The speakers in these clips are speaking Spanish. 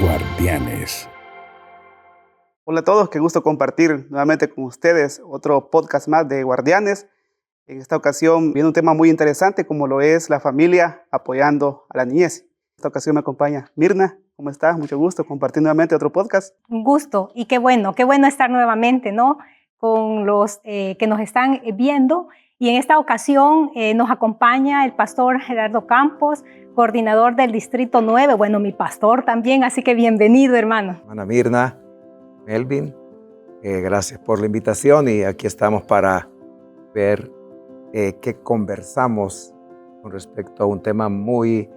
Guardianes. Hola a todos, qué gusto compartir nuevamente con ustedes otro podcast más de Guardianes. En esta ocasión viene un tema muy interesante como lo es la familia apoyando a la niñez. En esta ocasión me acompaña Mirna. ¿Cómo estás? Mucho gusto compartir nuevamente otro podcast. Un gusto y qué bueno estar nuevamente, ¿no? Con los que nos están viendo. Y en esta ocasión nos acompaña el pastor Gerardo Campos, coordinador del Distrito 9, bueno, mi pastor también, así que bienvenido, hermano. Hermana Mirna, Melvin, gracias por la invitación y aquí estamos para ver qué conversamos con respecto a un tema muy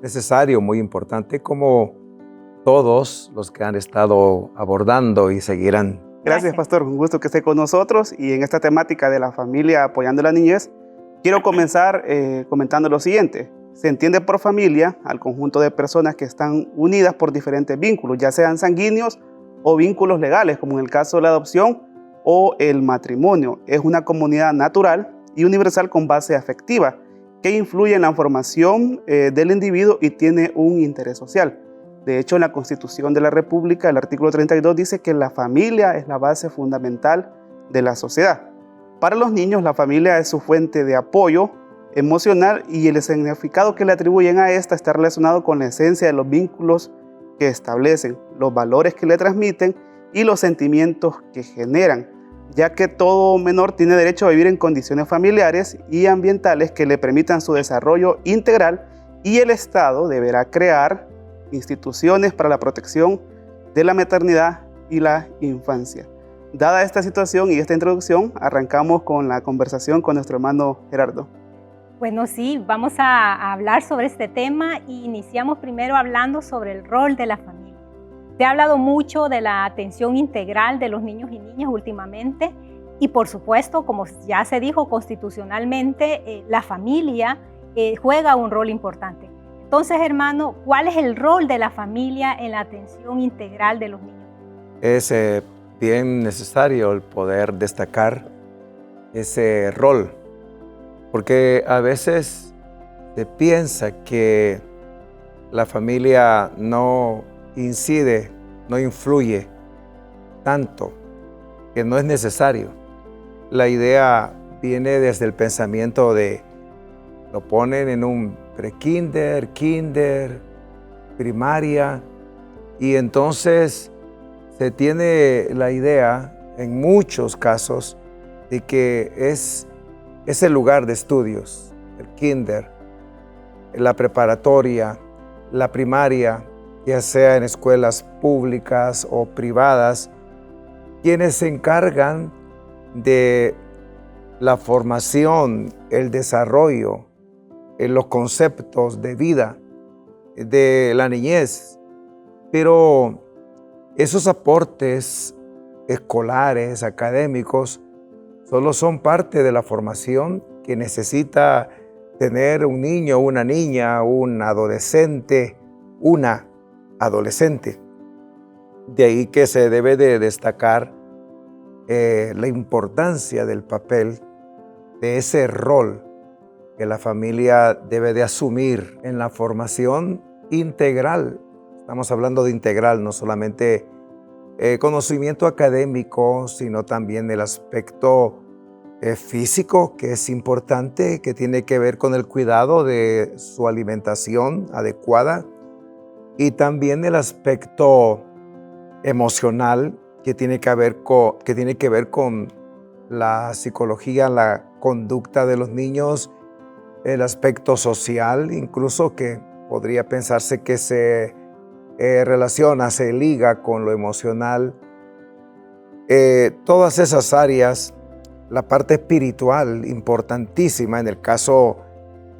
necesario, muy importante, como todos los que han estado abordando y seguirán. Gracias, pastor. Un gusto que esté con nosotros. Y en esta temática de la familia apoyando a la niñez, quiero comenzar comentando lo siguiente. Se entiende por familia al conjunto de personas que están unidas por diferentes vínculos, ya sean sanguíneos o vínculos legales, como en el caso de la adopción o el matrimonio. Es una comunidad natural y universal con base afectiva que influye en la formación del individuo y tiene un interés social. De hecho, en la Constitución de la República, el artículo 32 dice que la familia es la base fundamental de la sociedad. Para los niños, la familia es su fuente de apoyo emocional y el significado que le atribuyen a esta está relacionado con la esencia de los vínculos que establecen, los valores que le transmiten y los sentimientos que generan, ya que todo menor tiene derecho a vivir en condiciones familiares y ambientales que le permitan su desarrollo integral y el Estado deberá crear instituciones para la protección de la maternidad y la infancia. Dada esta situación y esta introducción, arrancamos con la conversación con nuestro hermano Gerardo. Bueno, sí, vamos a hablar sobre este tema y iniciamos primero hablando sobre el rol de la familia. Se ha hablado mucho de la atención integral de los niños y niñas últimamente y por supuesto, como ya se dijo constitucionalmente, la familia juega un rol importante. Entonces, hermano, ¿cuál es el rol de la familia en la atención integral de los niños? Es bien necesario el poder destacar ese rol, porque a veces se piensa que la familia no incide, no influye tanto, que no es necesario. La idea viene desde el pensamiento de lo ponen en un pre-kinder, kinder, primaria, y entonces se tiene la idea, en muchos casos, de que es el lugar de estudios, el kinder, la preparatoria, la primaria, ya sea en escuelas públicas o privadas, quienes se encargan de la formación, el desarrollo, en los conceptos de vida de la niñez. Pero esos aportes escolares, académicos, solo son parte de la formación que necesita tener un niño, una niña, un adolescente, una adolescente. De ahí que se debe de destacar la importancia del papel de ese rol que la familia debe de asumir en la formación integral. Estamos hablando de integral, no solamente conocimiento académico, sino también el aspecto físico, que es importante, que tiene que ver con el cuidado de su alimentación adecuada, y también el aspecto emocional, que tiene que ver con la psicología, la conducta de los niños, el aspecto social, incluso que podría pensarse que se relaciona, se liga con lo emocional. Todas esas áreas, la parte espiritual, importantísima en el caso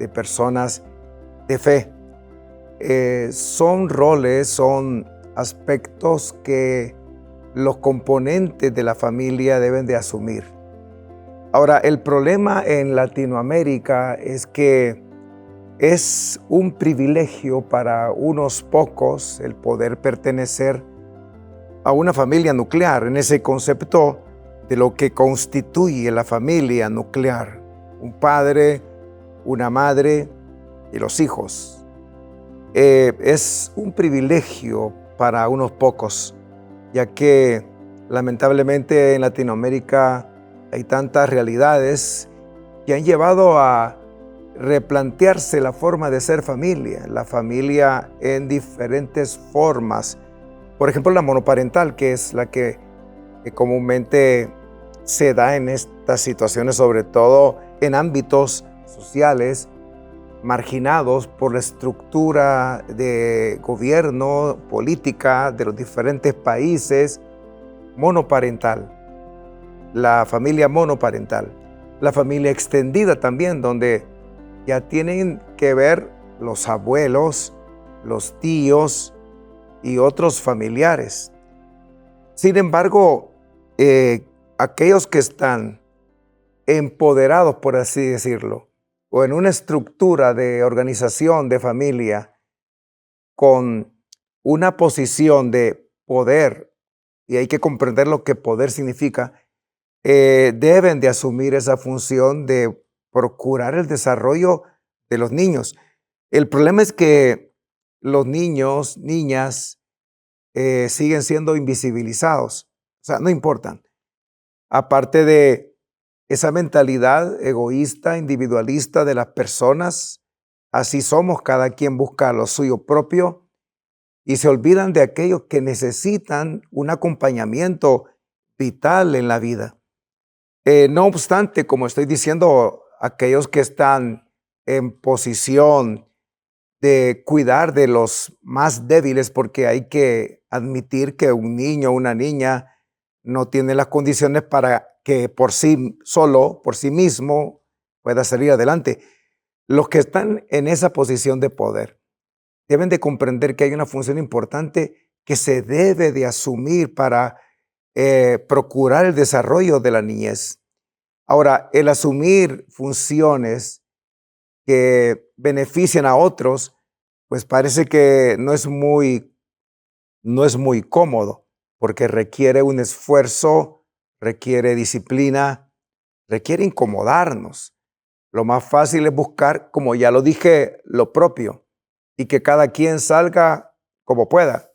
de personas de fe, son roles, son aspectos que los componentes de la familia deben de asumir. Ahora, el problema en Latinoamérica es que es un privilegio para unos pocos el poder pertenecer a una familia nuclear, en ese concepto de lo que constituye la familia nuclear: un padre, una madre y los hijos. Es un privilegio para unos pocos, ya que lamentablemente en Latinoamérica hay tantas realidades que han llevado a replantearse la forma de ser familia, la familia en diferentes formas. Por ejemplo, la monoparental, que es la que comúnmente se da en estas situaciones, sobre todo en ámbitos sociales marginados por la estructura de gobierno, política de los diferentes países. Monoparental, la familia monoparental, la familia extendida también, donde ya tienen que ver los abuelos, los tíos y otros familiares. Sin embargo, aquellos que están empoderados, por así decirlo, o en una estructura de organización de familia con una posición de poder, y hay que comprender lo que poder significa, deben de asumir esa función de procurar el desarrollo de los niños. El problema es que los niños, niñas, siguen siendo invisibilizados, o sea, no importan. Aparte de esa mentalidad egoísta, individualista de las personas, así somos, cada quien busca lo suyo propio y se olvidan de aquellos que necesitan un acompañamiento vital en la vida. No obstante, como estoy diciendo, aquellos que están en posición de cuidar de los más débiles, porque hay que admitir que un niño o una niña no tiene las condiciones para que por sí solo, por sí mismo, pueda salir adelante. Los que están en esa posición de poder deben de comprender que hay una función importante que se debe de asumir para procurar el desarrollo de la niñez. Ahora, el asumir funciones que benefician a otros, pues parece que no es muy cómodo, porque requiere un esfuerzo, requiere disciplina, requiere incomodarnos. Lo más fácil es buscar, como ya lo dije, lo propio y que cada quien salga como pueda.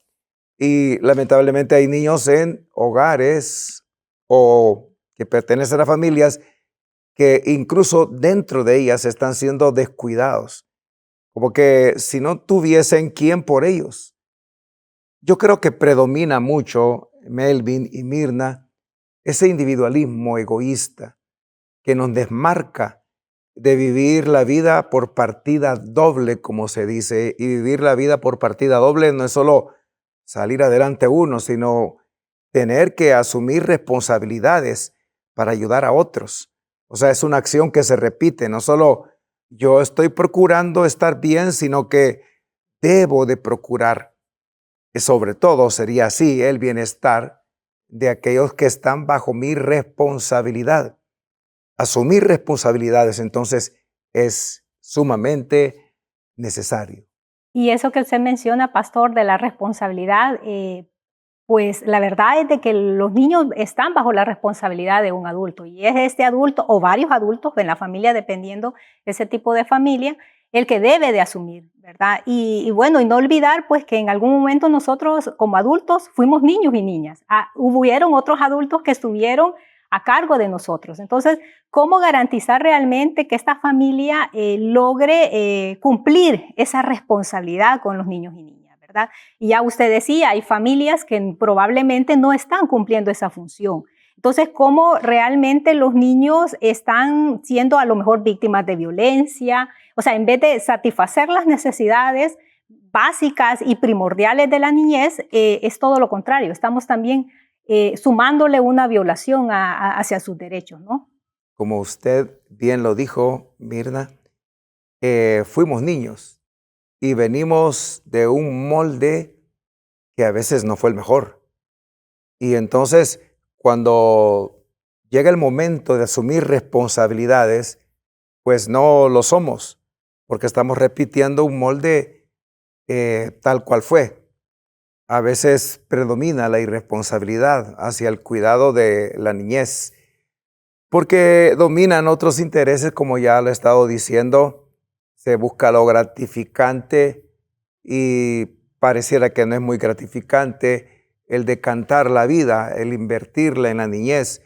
Y lamentablemente hay niños en hogares o que pertenecen a familias que incluso dentro de ellas están siendo descuidados, como que si no tuviesen quién por ellos. Yo creo que predomina mucho, Melvin y Mirna, ese individualismo egoísta que nos desmarca de vivir la vida por partida doble, como se dice, y vivir la vida por partida doble no es solo salir adelante uno, sino tener que asumir responsabilidades para ayudar a otros. O sea, es una acción que se repite, no solo yo estoy procurando estar bien, sino que debo de procurar, sobre todo sería así, el bienestar de aquellos que están bajo mi responsabilidad. Asumir responsabilidades, entonces, es sumamente necesario. Y eso que usted menciona, pastor, de la responsabilidad, pues la verdad es de que los niños están bajo la responsabilidad de un adulto y es este adulto o varios adultos en la familia, dependiendo de ese tipo de familia, el que debe de asumir, ¿verdad? Y bueno, y no olvidar pues que en algún momento nosotros como adultos fuimos niños y niñas. Hubieron otros adultos que estuvieron a cargo de nosotros. Entonces, ¿cómo garantizar realmente que esta familia logre cumplir esa responsabilidad con los niños y niñas, ¿verdad? Y ya usted decía, hay familias que probablemente no están cumpliendo esa función. Entonces, ¿cómo realmente los niños están siendo a lo mejor víctimas de violencia? O sea, en vez de satisfacer las necesidades básicas y primordiales de la niñez, es todo lo contrario. Estamos también sumándole una violación hacia sus derechos, ¿no? Como usted bien lo dijo, Mirna, fuimos niños y venimos de un molde que a veces no fue el mejor. Y entonces, cuando llega el momento de asumir responsabilidades, pues no lo somos, porque estamos repitiendo un molde tal cual fue. A veces predomina la irresponsabilidad hacia el cuidado de la niñez, porque dominan otros intereses, como ya lo he estado diciendo. Se busca lo gratificante y pareciera que no es muy gratificante el decantar la vida, el invertirla en la niñez.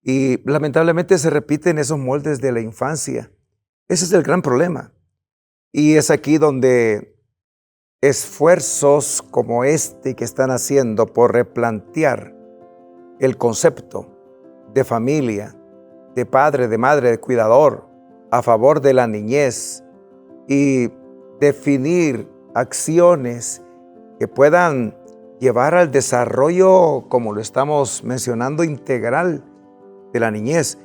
Y lamentablemente se repiten esos moldes de la infancia. Ese es el gran problema. Y es aquí donde esfuerzos como este que están haciendo por replantear el concepto de familia, de padre, de madre, de cuidador, a favor de la niñez y definir acciones que puedan llevar al desarrollo, como lo estamos mencionando, integral de la niñez,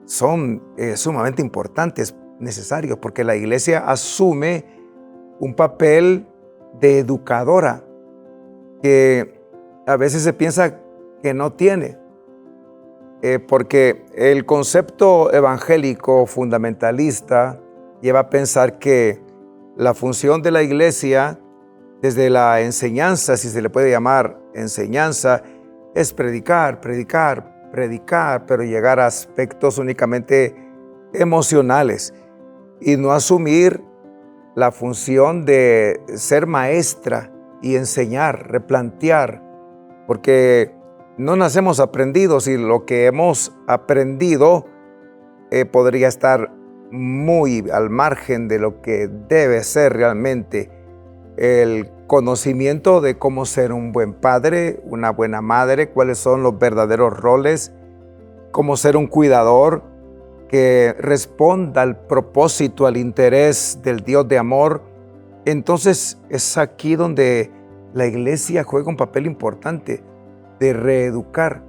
son sumamente importantes, necesarios, porque la iglesia asume un papel de educadora que a veces se piensa que no tiene, porque el concepto evangélico fundamentalista lleva a pensar que la función de la iglesia, desde la enseñanza, si se le puede llamar enseñanza, es predicar, pero llegar a aspectos únicamente emocionales y no asumir la función de ser maestra y enseñar, replantear, porque no nacemos aprendidos y lo que hemos aprendido podría estar muy al margen de lo que debe ser realmente el conocimiento de cómo ser un buen padre, una buena madre, cuáles son los verdaderos roles, cómo ser un cuidador que responda al propósito, al interés del Dios de amor. Entonces es aquí donde la iglesia juega un papel importante de reeducar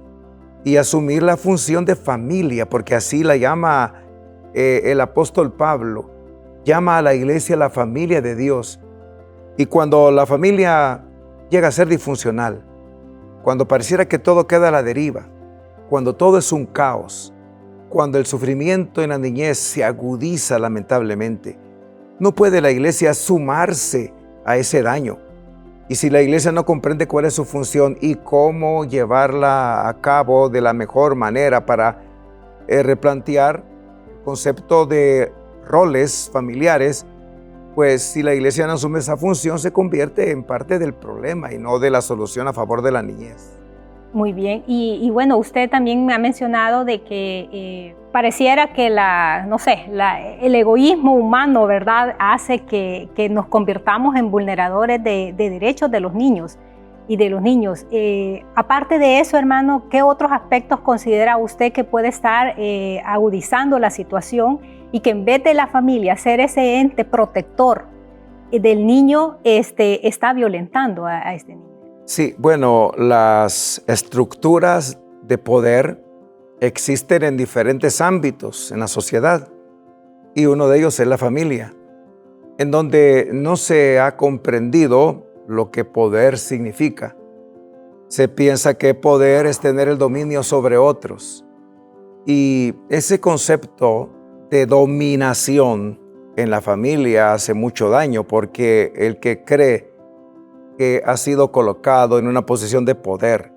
y asumir la función de familia, porque así la llama el apóstol Pablo, llama a la iglesia la familia de Dios. Y cuando la familia llega a ser disfuncional, cuando pareciera que todo queda a la deriva, cuando todo es un caos, cuando el sufrimiento en la niñez se agudiza lamentablemente, no puede la iglesia sumarse a ese daño. Y si la iglesia no comprende cuál es su función y cómo llevarla a cabo de la mejor manera para replantear el concepto de roles familiares, pues si la iglesia no asume esa función, se convierte en parte del problema y no de la solución a favor de la niñez. Muy bien, y bueno, usted también me ha mencionado de que pareciera que el egoísmo humano, ¿verdad?, hace que nos convirtamos en vulneradores de derechos de los niños y de los niños. Aparte de eso, hermano, ¿qué otros aspectos considera usted que puede estar agudizando la situación y que en vez de la familia ser ese ente protector del niño, está violentando a este niño? Sí, bueno, las estructuras de poder existen en diferentes ámbitos en la sociedad y uno de ellos es la familia, en donde no se ha comprendido lo que poder significa. Se piensa que poder es tener el dominio sobre otros y ese concepto de dominación en la familia hace mucho daño, porque el que cree que ha sido colocado en una posición de poder,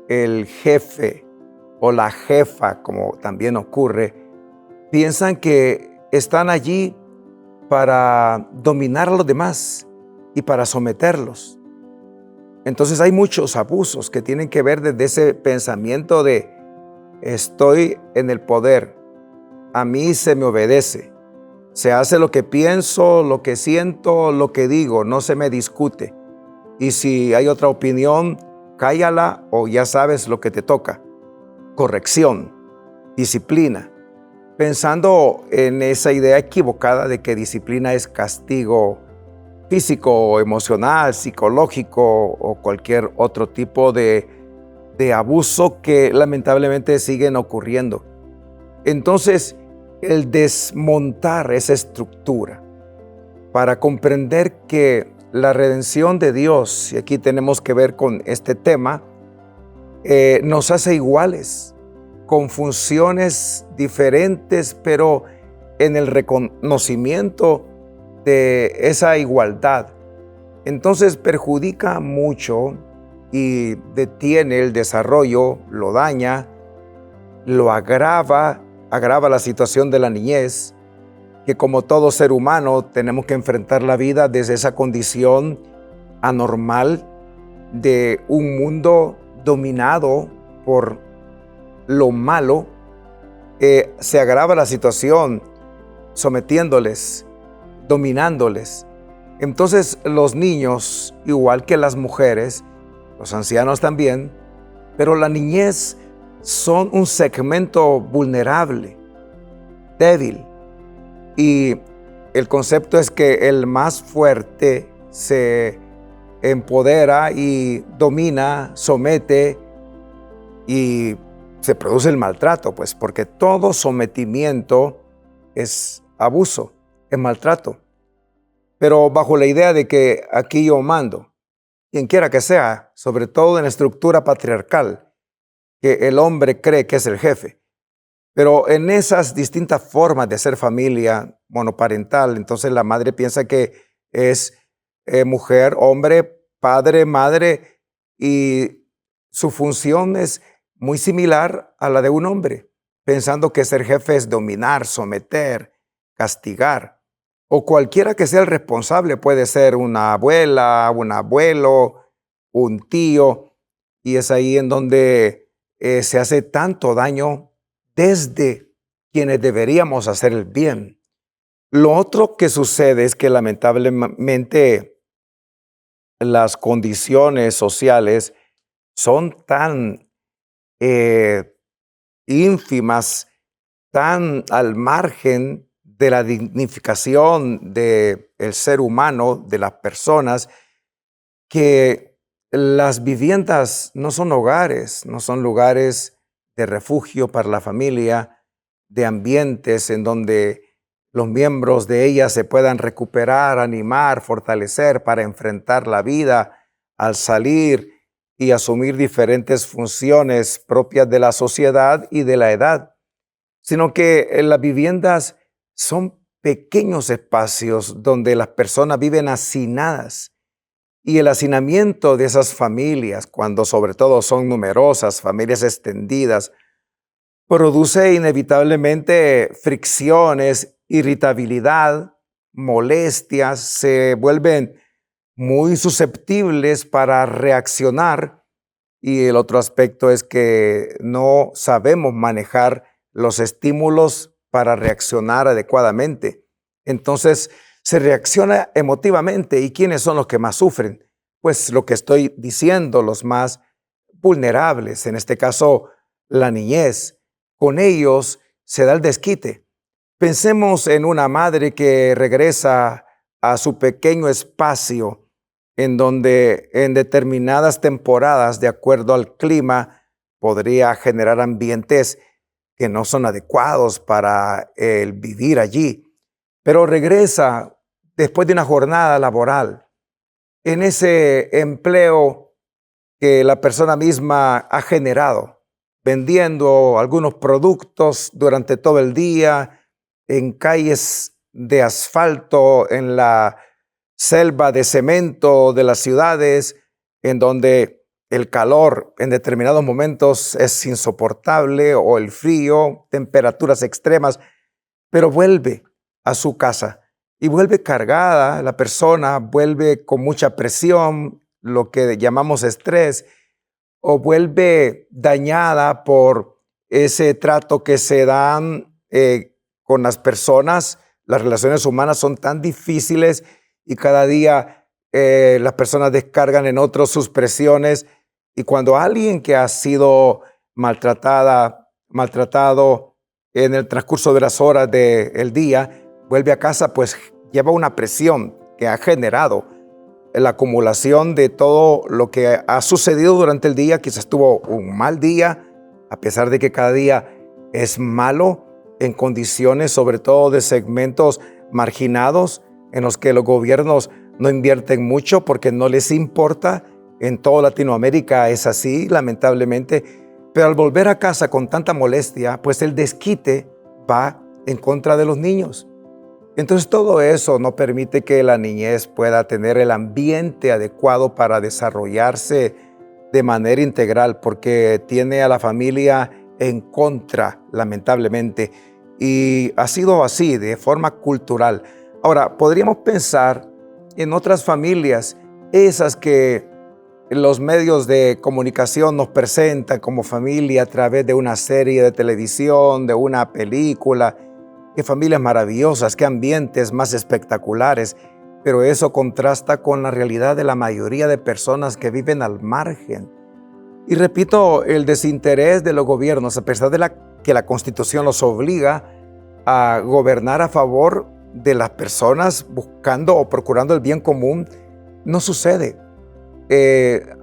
el jefe o la jefa, como también ocurre, piensan que están allí para dominar a los demás y para someterlos. Entonces hay muchos abusos que tienen que ver desde ese pensamiento de estoy en el poder, a mí se me obedece, se hace lo que pienso, lo que siento, lo que digo, no se me discute. Y si hay otra opinión, cállala o ya sabes lo que te toca. Corrección, disciplina, pensando en esa idea equivocada de que disciplina es castigo físico, emocional, psicológico o cualquier otro tipo de abuso que lamentablemente siguen ocurriendo. Entonces, el desmontar esa estructura para comprender que la redención de Dios, y aquí tenemos que ver con este tema, nos hace iguales, con funciones diferentes, pero en el reconocimiento de esa igualdad. Entonces perjudica mucho y detiene el desarrollo, lo daña, lo agrava la situación de la niñez, que como todo ser humano tenemos que enfrentar la vida desde esa condición anormal de un mundo dominado por lo malo, se agrava la situación sometiéndoles, dominándoles. Entonces los niños, igual que las mujeres, los ancianos también, pero la niñez son un segmento vulnerable, débil. Y el concepto es que el más fuerte se empodera y domina, somete y se produce el maltrato, pues porque todo sometimiento es abuso, es maltrato. Pero bajo la idea de que aquí yo mando, quien quiera que sea, sobre todo en la estructura patriarcal, que el hombre cree que es el jefe. Pero en esas distintas formas de ser familia monoparental, entonces la madre piensa que es mujer, hombre, padre, madre, y su función es muy similar a la de un hombre, pensando que ser jefe es dominar, someter, castigar, o cualquiera que sea el responsable, puede ser una abuela, un abuelo, un tío, y es ahí en donde se hace tanto daño desde quienes deberíamos hacer el bien. Lo otro que sucede es que lamentablemente las condiciones sociales son tan ínfimas, tan al margen de la dignificación del ser humano, de las personas, que las viviendas no son hogares, no son lugares de refugio para la familia, de ambientes en donde los miembros de ella se puedan recuperar, animar, fortalecer para enfrentar la vida al salir y asumir diferentes funciones propias de la sociedad y de la edad, sino que las viviendas son pequeños espacios donde las personas viven hacinadas. Y el hacinamiento de esas familias, cuando sobre todo son numerosas, familias extendidas, produce inevitablemente fricciones, irritabilidad, molestias, se vuelven muy susceptibles para reaccionar. Y el otro aspecto es que no sabemos manejar los estímulos para reaccionar adecuadamente. Entonces, se reacciona emotivamente. ¿Y quiénes son los que más sufren? Pues lo que estoy diciendo, los más vulnerables, en este caso la niñez. Con ellos se da el desquite. Pensemos en una madre que regresa a su pequeño espacio en donde en determinadas temporadas, de acuerdo al clima, podría generar ambientes que no son adecuados para el vivir allí. Pero regresa después de una jornada laboral, en ese empleo que la persona misma ha generado, vendiendo algunos productos durante todo el día, en calles de asfalto, en la selva de cemento de las ciudades, en donde el calor en determinados momentos es insoportable, o el frío, temperaturas extremas, pero vuelve a su casa y vuelve cargada, la persona vuelve con mucha presión, lo que llamamos estrés, o vuelve dañada por ese trato que se dan con las personas. Las relaciones humanas son tan difíciles y cada día las personas descargan en otros sus presiones, y cuando alguien que ha sido maltratado en el transcurso de las horas del día vuelve a casa, pues lleva una presión que ha generado la acumulación de todo lo que ha sucedido durante el día. Quizás tuvo un mal día, a pesar de que cada día es malo, en condiciones sobre todo de segmentos marginados en los que los gobiernos no invierten mucho porque no les importa. En toda Latinoamérica es así, lamentablemente. Pero al volver a casa con tanta molestia, pues el desquite va en contra de los niños. Entonces todo eso no permite que la niñez pueda tener el ambiente adecuado para desarrollarse de manera integral, porque tiene a la familia en contra, lamentablemente. Y ha sido así, de forma cultural. Ahora, podríamos pensar en otras familias esas que los medios de comunicación nos presentan como familia a través de una serie de televisión, de una película. Qué familias maravillosas, qué ambientes más espectaculares, pero eso contrasta con la realidad de la mayoría de personas que viven al margen. Y repito, el desinterés de los gobiernos, a pesar de que la Constitución los obliga a gobernar a favor de las personas buscando o procurando el bien común, no sucede.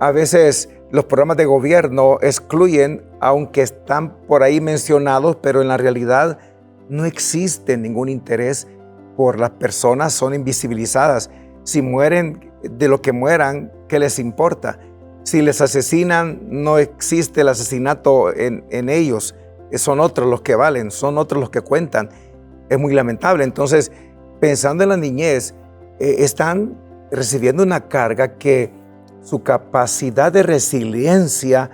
A veces los programas de gobierno excluyen, aunque están por ahí mencionados, pero en la realidad no existe ningún interés por las personas, son invisibilizadas. Si mueren de lo que mueran, ¿qué les importa? Si les asesinan, no existe el asesinato en ellos. Son otros los que valen, son otros los que cuentan. Es muy lamentable. Entonces, pensando en la niñez, están recibiendo una carga que su capacidad de resiliencia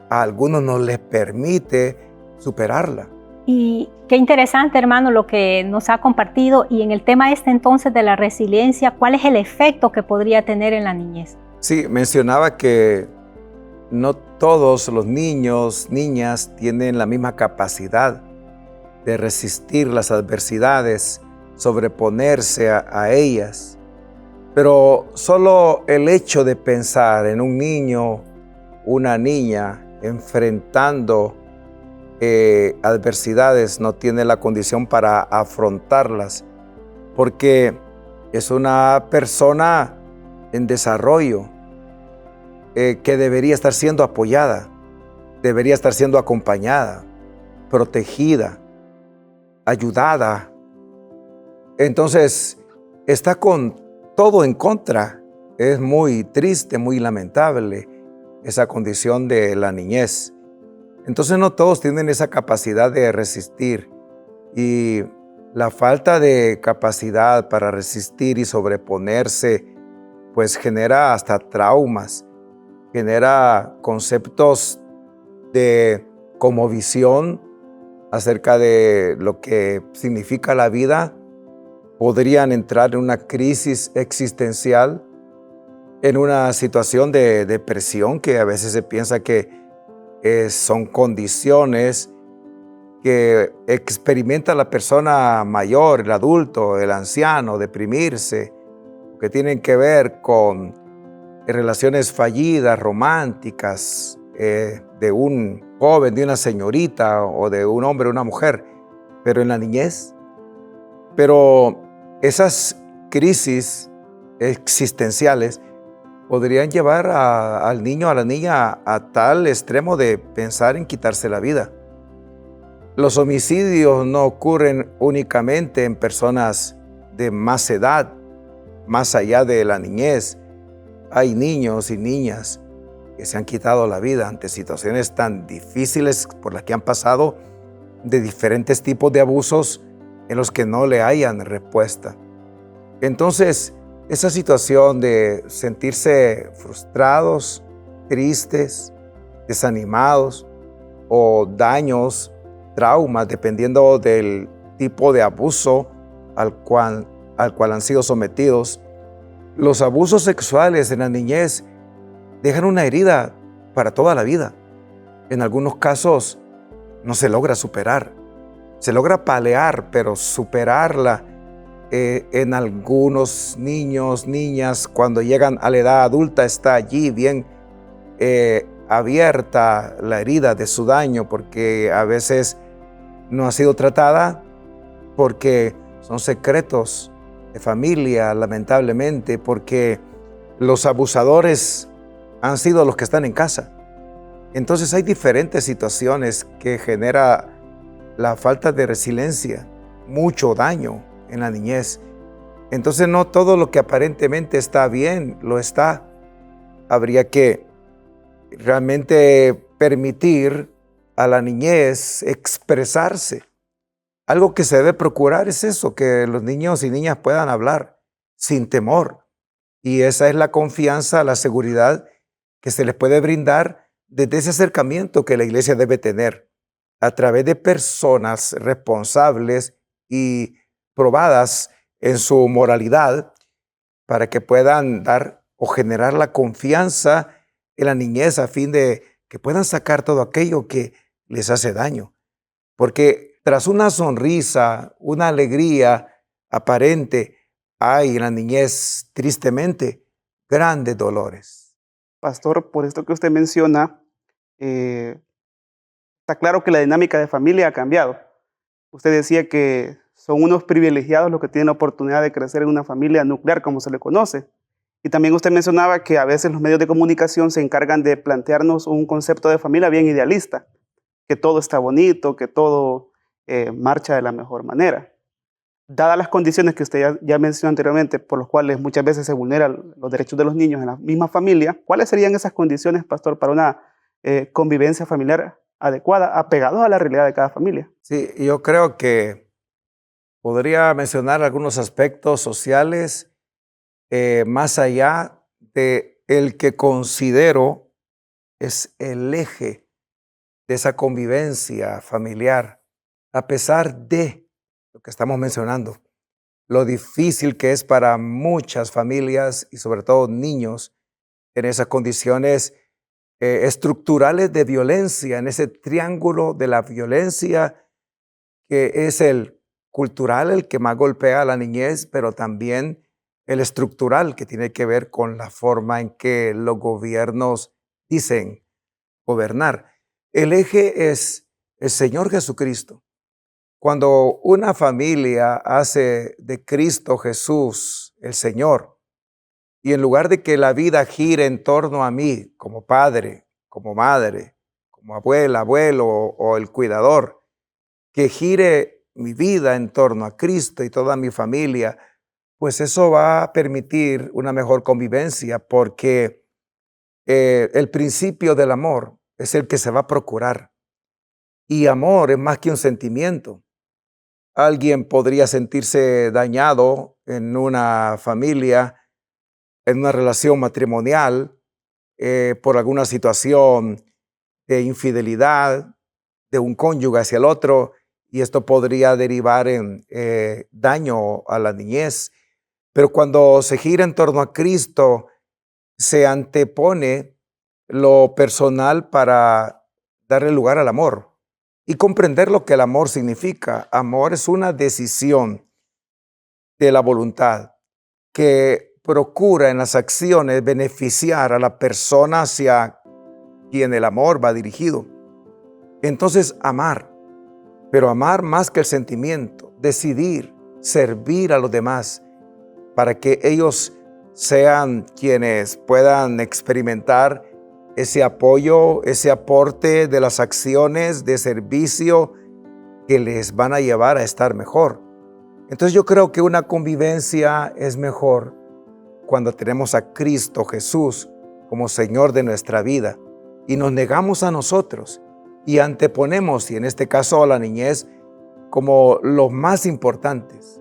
a algunos no les permite superarla. Y qué interesante, hermano, lo que nos ha compartido. Y en el tema entonces de la resiliencia, ¿cuál es el efecto que podría tener en la niñez? Sí, mencionaba que no todos los niños, niñas tienen la misma capacidad de resistir las adversidades, sobreponerse a ellas. Pero solo el hecho de pensar en un niño, una niña enfrentando adversidades no tiene la condición para afrontarlas, porque es una persona en desarrollo que debería estar siendo apoyada, debería estar siendo acompañada, protegida, ayudada. Entonces, está con todo en contra. Es muy triste, muy lamentable esa condición de la niñez. Entonces no todos tienen esa capacidad de resistir, y la falta de capacidad para resistir y sobreponerse pues genera hasta traumas, genera conceptos de conmovisión acerca de lo que significa la vida. Podrían entrar en una crisis existencial, en una situación de depresión que a veces se piensa que son condiciones que experimenta la persona mayor, el adulto, el anciano, deprimirse, que tienen que ver con relaciones fallidas, románticas, de un joven, de una señorita o de un hombre o una mujer, pero en la niñez. Pero esas crisis existenciales podrían llevar al niño, a la niña, a tal extremo de pensar en quitarse la vida. Los homicidios no ocurren únicamente en personas de más edad, más allá de la niñez. Hay niños y niñas que se han quitado la vida ante situaciones tan difíciles por las que han pasado, de diferentes tipos de abusos en los que no le hayan respuesta. Entonces, esa situación de sentirse frustrados, tristes, desanimados o daños, traumas, dependiendo del tipo de abuso al cual han sido sometidos. Los abusos sexuales en la niñez dejan una herida para toda la vida. En algunos casos no se logra superar. Se logra paliar, pero superarla en algunos niños, niñas, cuando llegan a la edad adulta, está allí bien abierta la herida de su daño, porque a veces no ha sido tratada, porque son secretos de familia, lamentablemente, porque los abusadores han sido los que están en casa. Entonces hay diferentes situaciones que genera la falta de resiliencia, mucho daño en la niñez. Entonces no todo lo que aparentemente está bien, lo está. Habría que realmente permitir a la niñez expresarse. Algo que se debe procurar es eso, que los niños y niñas puedan hablar sin temor. Y esa es la confianza, la seguridad que se les puede brindar desde ese acercamiento que la iglesia debe tener a través de personas responsables y probadas en su moralidad, para que puedan dar o generar la confianza en la niñez a fin de que puedan sacar todo aquello que les hace daño. Porque tras una sonrisa, una alegría aparente, hay en la niñez, tristemente, grandes dolores. Pastor, por esto que usted menciona, está claro que la dinámica de familia ha cambiado. Usted decía que son unos privilegiados los que tienen la oportunidad de crecer en una familia nuclear, como se le conoce. Y también usted mencionaba que a veces los medios de comunicación se encargan de plantearnos un concepto de familia bien idealista, que todo está bonito, que todo marcha de la mejor manera. Dadas las condiciones que usted ya mencionó anteriormente, por las cuales muchas veces se vulneran los derechos de los niños en la misma familia, ¿cuáles serían esas condiciones, pastor, para una convivencia familiar adecuada, apegados a la realidad de cada familia? Sí, yo creo que podría mencionar algunos aspectos sociales más allá de el que considero es el eje de esa convivencia familiar, a pesar de lo que estamos mencionando, lo difícil que es para muchas familias y sobre todo niños en esas condiciones estructurales de violencia, en ese triángulo de la violencia que es el cultural, el que más golpea a la niñez, pero también el estructural, que tiene que ver con la forma en que los gobiernos dicen gobernar. El eje es el Señor Jesucristo. Cuando una familia hace de Cristo Jesús el Señor, y en lugar de que la vida gire en torno a mí como padre, como madre, como abuela, abuelo o el cuidador, que gire mi vida en torno a Cristo y toda mi familia, pues eso va a permitir una mejor convivencia, porque el principio del amor es el que se va a procurar. Y amor es más que un sentimiento. Alguien podría sentirse dañado en una familia, en una relación matrimonial, por alguna situación de infidelidad de un cónyuge hacia el otro, y esto podría derivar en daño a la niñez. Pero cuando se gira en torno a Cristo, se antepone lo personal para darle lugar al amor y comprender lo que el amor significa. Amor es una decisión de la voluntad que procura en las acciones beneficiar a la persona hacia quien el amor va dirigido. Entonces, amar, pero amar más que el sentimiento, decidir, servir a los demás para que ellos sean quienes puedan experimentar ese apoyo, ese aporte de las acciones de servicio que les van a llevar a estar mejor. Entonces yo creo que una convivencia es mejor cuando tenemos a Cristo Jesús como Señor de nuestra vida y nos negamos a nosotros y anteponemos, y en este caso a la niñez, como los más importantes,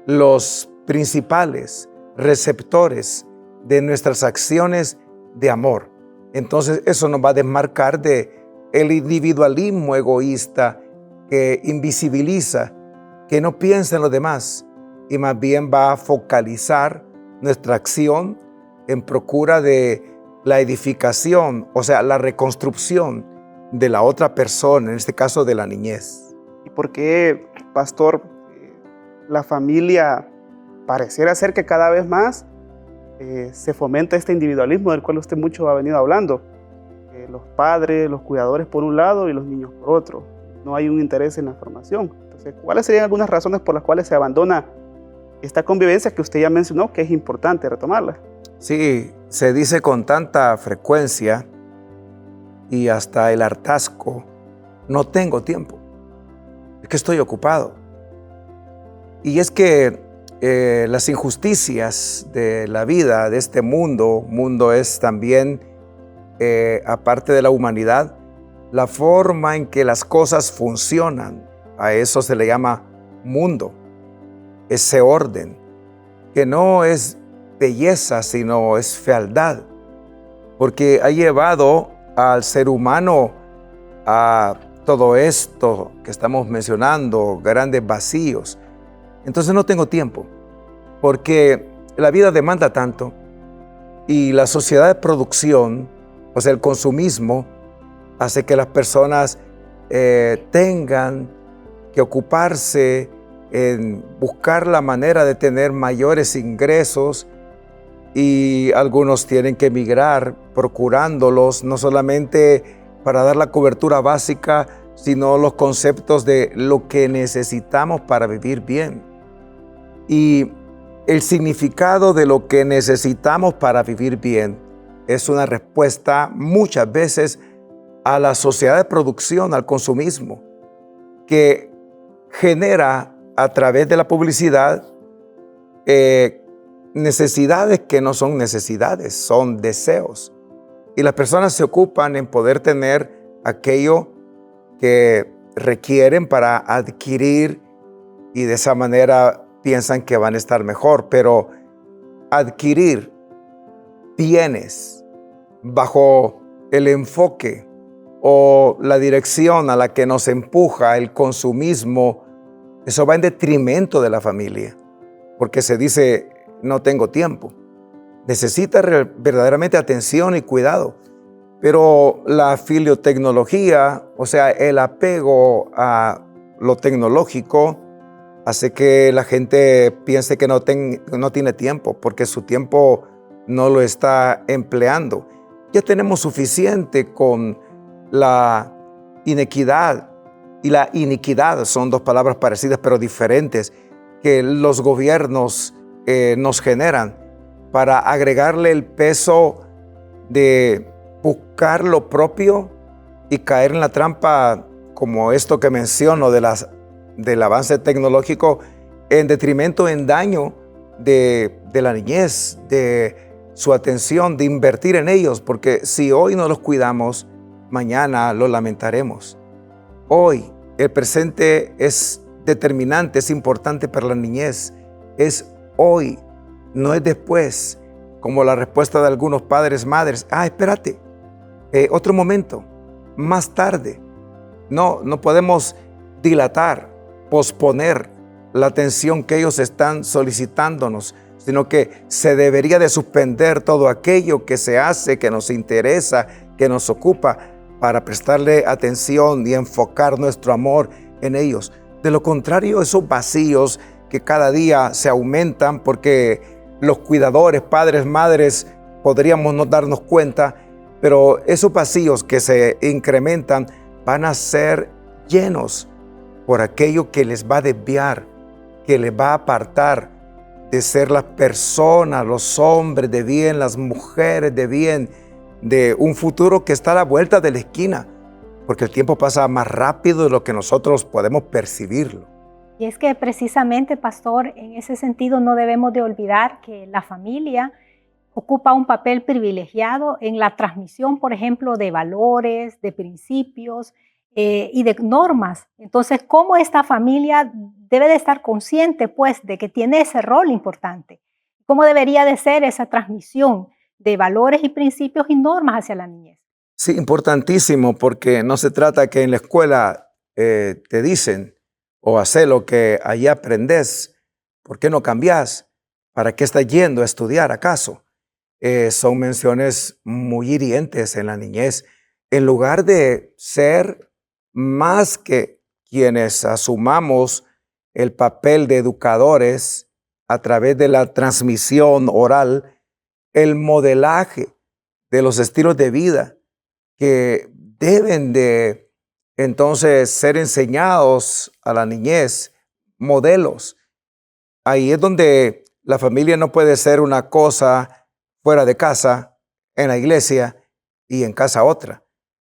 los principales receptores de nuestras acciones de amor. Entonces eso nos va a desmarcar de el individualismo egoísta que invisibiliza, que no piensa en los demás y más bien va a focalizar nuestra acción en procura de la edificación, o sea, la reconstrucción de la otra persona, en este caso de la niñez. ¿Y por qué, pastor, la familia pareciera ser que cada vez más se fomenta este individualismo del cual usted mucho ha venido hablando? Los padres, los cuidadores por un lado y los niños por otro. No hay un interés en la formación. Entonces, ¿cuáles serían algunas razones por las cuales se abandona esta convivencia que usted ya mencionó, que es importante retomarla? Sí, se dice con tanta frecuencia y hasta el hartazgo: no tengo tiempo, es que estoy ocupado. Y es que las injusticias de la vida, de este mundo es también, aparte de la humanidad, la forma en que las cosas funcionan. A eso se le llama mundo, ese orden, que no es belleza, sino es fealdad, porque ha llevado al ser humano a todo esto que estamos mencionando, grandes vacíos. Entonces no tengo tiempo, porque la vida demanda tanto Y la sociedad de producción, o sea, el consumismo, hace que las personas tengan que ocuparse en buscar la manera de tener mayores ingresos, y algunos tienen que emigrar procurándolos, no solamente para dar la cobertura básica, sino los conceptos de lo que necesitamos para vivir bien. Y el significado de lo que necesitamos para vivir bien es una respuesta muchas veces a la sociedad de producción, al consumismo, que genera a través de la publicidad necesidades que no son necesidades, son deseos. Y las personas se ocupan en poder tener aquello que requieren para adquirir, y de esa manera piensan que van a estar mejor. Pero adquirir bienes bajo el enfoque o la dirección a la que nos empuja el consumismo, eso va en detrimento de la familia, porque se dice: no tengo tiempo. Necesita verdaderamente atención y cuidado. Pero la filiotecnología, o sea, el apego a lo tecnológico, hace que la gente piense que no tiene tiempo, porque su tiempo no lo está empleando. Ya tenemos suficiente con la inequidad y la iniquidad. Son dos palabras parecidas pero diferentes, que los gobiernos nos generan para agregarle el peso de buscar lo propio y caer en la trampa, como esto que menciono del avance tecnológico, en detrimento, en daño de la niñez, de su atención, de invertir en ellos, porque si hoy no los cuidamos, mañana lo lamentaremos. Hoy el presente es determinante, es importante para la niñez, es hoy, no es después, como la respuesta de algunos padres, madres: espérate, otro momento, más tarde. No podemos dilatar, posponer la atención que ellos están solicitándonos, sino que se debería de suspender todo aquello que se hace, que nos interesa, que nos ocupa, para prestarle atención y enfocar nuestro amor en ellos. De lo contrario, esos vacíos que cada día se aumentan, porque los cuidadores, padres, madres, podríamos no darnos cuenta, pero esos vacíos que se incrementan van a ser llenos por aquello que les va a desviar, que les va a apartar de ser las personas, los hombres de bien, las mujeres de bien, de un futuro que está a la vuelta de la esquina, porque el tiempo pasa más rápido de lo que nosotros podemos percibirlo. Y es que precisamente, pastor, en ese sentido no debemos de olvidar que la familia ocupa un papel privilegiado en la transmisión, por ejemplo, de valores, de principios y de normas. Entonces, ¿cómo esta familia debe de estar consciente, pues, de que tiene ese rol importante? ¿Cómo debería de ser esa transmisión de valores y principios y normas hacia la niñez? Sí, importantísimo, porque no se trata que en la escuela te dicen: o hacer lo que allí aprendes, ¿por qué no cambias? ¿Para qué estás yendo a estudiar acaso? Son menciones muy hirientes en la niñez. En lugar de ser más que quienes asumamos el papel de educadores a través de la transmisión oral, el modelaje de los estilos de vida que deben de entonces ser enseñados a la niñez, modelos. Ahí es donde la familia no puede ser una cosa fuera de casa, en la iglesia, y en casa otra,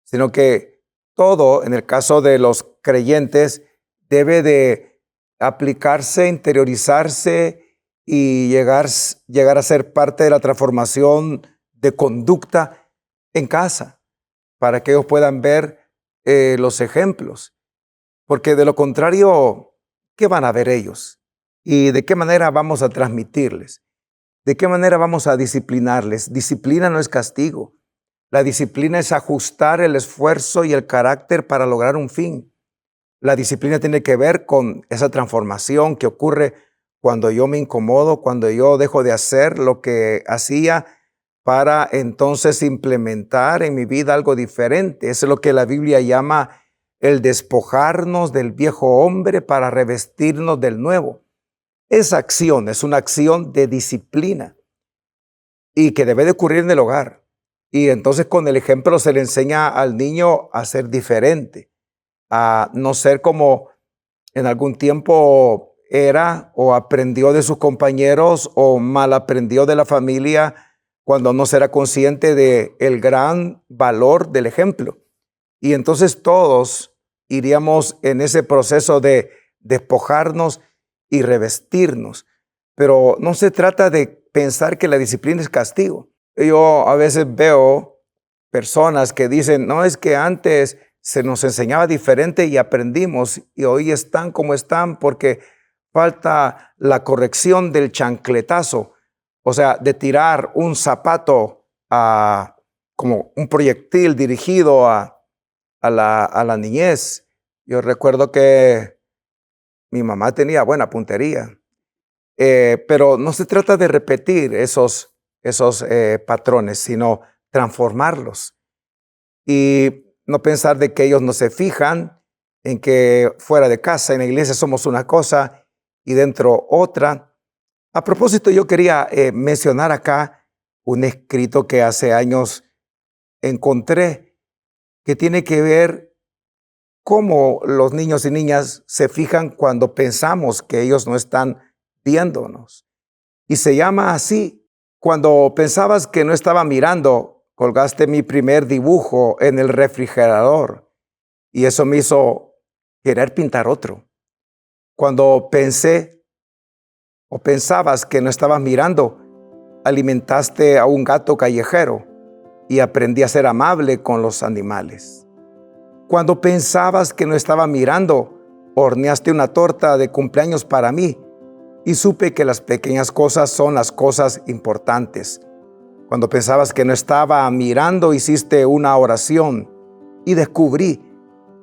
sino que todo, en el caso de los creyentes, debe de aplicarse, interiorizarse y llegar a ser parte de la transformación de conducta en casa, para que ellos puedan ver los ejemplos, porque de lo contrario, ¿qué van a ver ellos? ¿Y de qué manera vamos a transmitirles? ¿De qué manera vamos a disciplinarles? Disciplina no es castigo. La disciplina es ajustar el esfuerzo y el carácter para lograr un fin. La disciplina tiene que ver con esa transformación que ocurre cuando yo me incomodo, cuando yo dejo de hacer lo que hacía para entonces implementar en mi vida algo diferente. Eso es lo que la Biblia llama el despojarnos del viejo hombre para revestirnos del nuevo. Esa acción es una acción de disciplina y que debe de ocurrir en el hogar. Y entonces con el ejemplo se le enseña al niño a ser diferente, a no ser como en algún tiempo era o aprendió de sus compañeros o mal aprendió de la familia cuando no será consciente del gran valor del ejemplo. Y entonces todos iríamos en ese proceso de despojarnos y revestirnos. Pero no se trata de pensar que la disciplina es castigo. Yo a veces veo personas que dicen, no, es que antes se nos enseñaba diferente y aprendimos y hoy están como están porque falta la corrección del chancletazo, o sea, de tirar un zapato como un proyectil dirigido a la niñez. Yo recuerdo que mi mamá tenía buena puntería, pero no se trata de repetir esos patrones, sino transformarlos. Y no pensar de que ellos no se fijan en que fuera de casa, en la iglesia somos una cosa y dentro otra. A propósito, yo quería mencionar acá un escrito que hace años encontré que tiene que ver cómo los niños y niñas se fijan cuando pensamos que ellos no están viéndonos. Y se llama así: cuando pensabas que no estaba mirando, colgaste mi primer dibujo en el refrigerador y eso me hizo querer pintar otro. Cuando pensé o pensabas que no estabas mirando, alimentaste a un gato callejero y aprendí a ser amable con los animales. Cuando pensabas que no estaba mirando, horneaste una torta de cumpleaños para mí y supe que las pequeñas cosas son las cosas importantes. Cuando pensabas que no estaba mirando, hiciste una oración y descubrí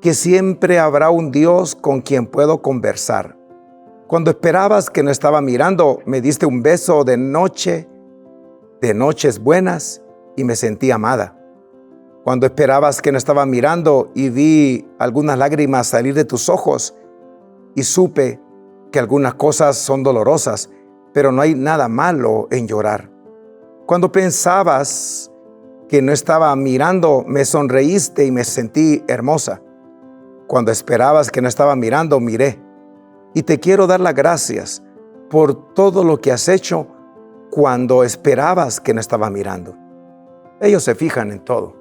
que siempre habrá un Dios con quien puedo conversar. Cuando esperabas que no estaba mirando, me diste un beso de noches buenas y me sentí amada. Cuando esperabas que no estaba mirando y vi algunas lágrimas salir de tus ojos y supe que algunas cosas son dolorosas, pero no hay nada malo en llorar. Cuando pensabas que no estaba mirando, me sonreíste y me sentí hermosa. Cuando esperabas que no estaba mirando, miré. Y te quiero dar las gracias por todo lo que has hecho cuando esperabas que no estaba mirando. Ellos se fijan en todo.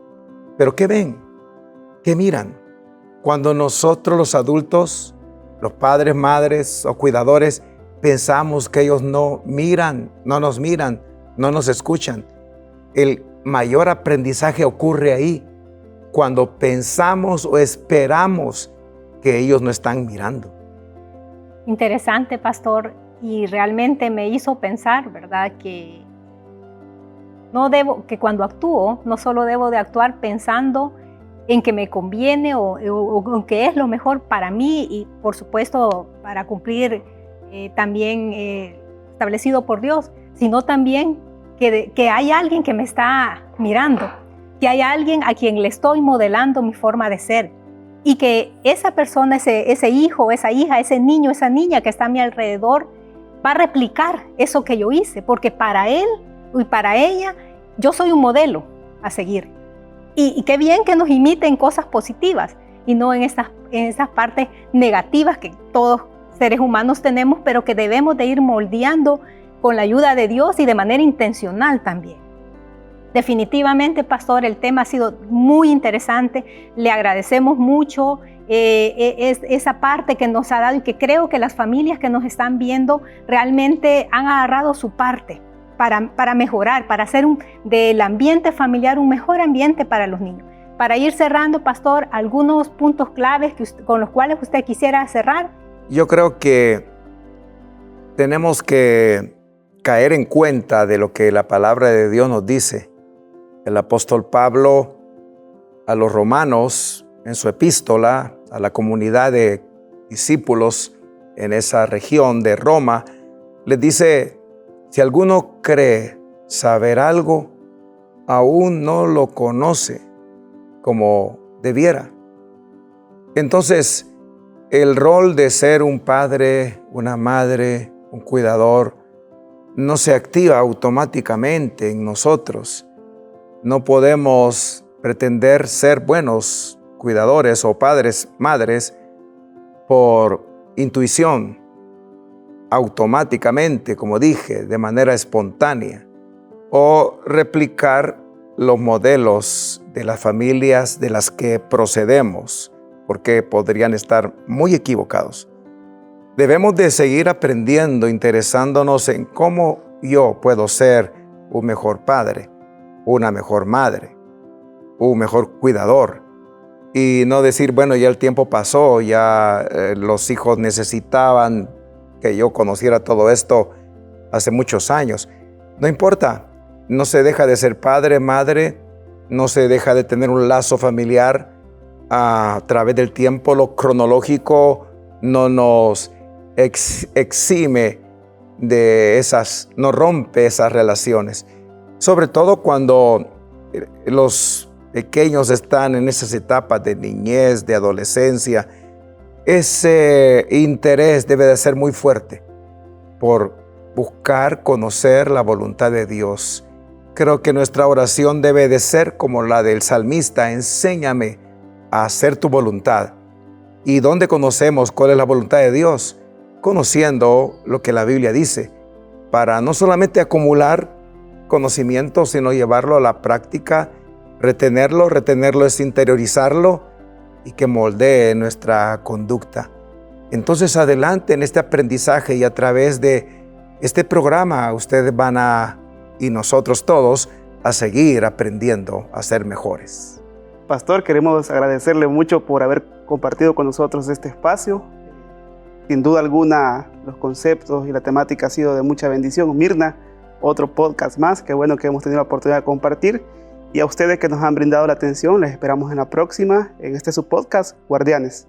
¿Pero qué ven? ¿Qué miran? Cuando nosotros los adultos, los padres, madres o cuidadores, pensamos que ellos no miran, no nos miran, no nos escuchan, el mayor aprendizaje ocurre ahí, cuando pensamos o esperamos que ellos no están mirando. Interesante, pastor, y realmente me hizo pensar, ¿verdad?, que cuando actúo, no solo debo de actuar pensando en que me conviene o que es lo mejor para mí y, por supuesto, para cumplir también establecido por Dios, sino también que hay alguien que me está mirando, que hay alguien a quien le estoy modelando mi forma de ser y que esa persona, ese hijo, esa hija, ese niño, esa niña que está a mi alrededor va a replicar eso que yo hice, porque para él y para ella yo soy un modelo a seguir. Y qué bien que nos imiten cosas positivas y no en esas partes negativas que todos seres humanos tenemos, pero que debemos de ir moldeando con la ayuda de Dios y de manera intencional también. Definitivamente, pastor, el tema ha sido muy interesante. Le agradecemos mucho esa parte que nos ha dado y que creo que las familias que nos están viendo realmente han agarrado su parte para mejorar, para hacer del ambiente familiar un mejor ambiente para los niños. Para ir cerrando, pastor, algunos puntos claves con los cuales usted quisiera cerrar. Yo creo que tenemos que caer en cuenta de lo que la palabra de Dios nos dice. El apóstol Pablo a los romanos, en su epístola a la comunidad de discípulos en esa región de Roma, les dice: si alguno cree saber algo, aún no lo conoce como debiera. Entonces, el rol de ser un padre, una madre, un cuidador, no se activa automáticamente en nosotros. No podemos pretender ser buenos cuidadores o padres, madres, por intuición, automáticamente, como dije, de manera espontánea, o replicar los modelos de las familias de las que procedemos, porque podrían estar muy equivocados. Debemos de seguir aprendiendo, interesándonos en cómo yo puedo ser un mejor padre, una mejor madre, un mejor cuidador. Y no decir, bueno, ya el tiempo pasó, ya los hijos necesitaban que yo conociera todo esto hace muchos años. No importa, no se deja de ser padre, madre, no se deja de tener un lazo familiar a través del tiempo. Lo cronológico no nos exime de esas, no rompe esas relaciones. Sobre todo cuando los pequeños están en esas etapas de niñez, de adolescencia, ese interés debe de ser muy fuerte por buscar conocer la voluntad de Dios. Creo que nuestra oración debe de ser como la del salmista: enséñame a hacer tu voluntad. ¿Y dónde conocemos cuál es la voluntad de Dios? Conociendo lo que la Biblia dice, para no solamente acumular conocimiento, sino llevarlo a la práctica, retenerlo es interiorizarlo y que moldee nuestra conducta. Entonces, adelante en este aprendizaje, y a través de este programa ustedes van a, y nosotros todos, a seguir aprendiendo a ser mejores. Pastor, queremos agradecerle mucho por haber compartido con nosotros este espacio. Sin duda alguna, los conceptos y la temática ha sido de mucha bendición. Mirna, otro podcast más, qué bueno que hemos tenido la oportunidad de compartir. Y a ustedes que nos han brindado la atención, les esperamos en la próxima, en este su podcast, Guardianes.